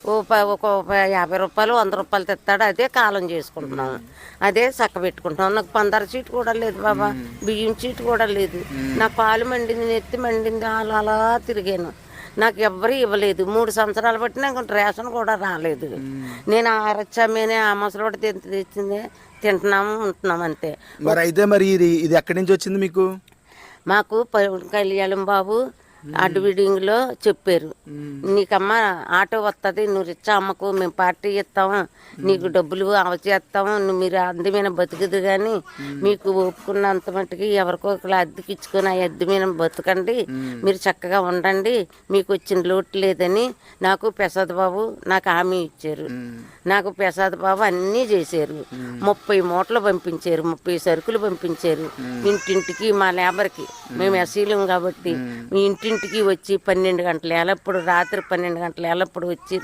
ఒక రూ. 50, రూ. 100 తెస్తాడు. అదే కాలం చేసుకుంటున్నాం, అదే చక్క పెట్టుకుంటున్నాం. నాకు 15 చీటు కూడా లేదు బాబా, బియ్యం చీటు కూడా లేదు. నా కాలు మండింది, నెత్తి మండింది, అలా తిరిగాను. నాకు ఎవ్వరూ ఇవ్వలేదు. 3 సంవత్సరాలు బట్టి నాకు రేషన్ కూడా రాలేదు. నేను అరచమేనే ఆ ముసలోడు తెచ్చిందే తింటున్నాము, ఉంటున్నాం అంతే. మరి ఇది ఎక్కడి నుంచి వచ్చింది మీకు? మాకు కళ్యాణం బాబు అడ్విడింగ్లో చెప్పారు, నీకమ్మ ఆటో వస్తుంది, నువ్వు రిచ్చా అమ్మకు, మేము పార్టీ ఇస్తాము, నీకు డబ్బులు అవచేస్తాము, మీరు అందమైన బతుకుదు కానీ మీకు ఒప్పుకున్నంత మట్టుకి ఎవరికో ఒకరు అద్దెకి ఇచ్చుకొని ఆ అద్దె మీద బతకండి, మీరు చక్కగా ఉండండి, మీకు వచ్చిన లోటు లేదని నాకు ప్రసాద్ బాబు నాకు హామీ ఇచ్చారు. నాకు ప్రసాద్ బాబు అన్నీ చేశారు. 30 మూటలు పంపించారు, 30 సరుకులు పంపించారు. ఇంటింటికి మా లేబర్కి, మేము ఎస్సీలం కాబట్టి ఇంటింటికి వచ్చి 12 గంటల ఏలప్పుడు, రాత్రి 12 గంటల ఏలప్పుడు వచ్చి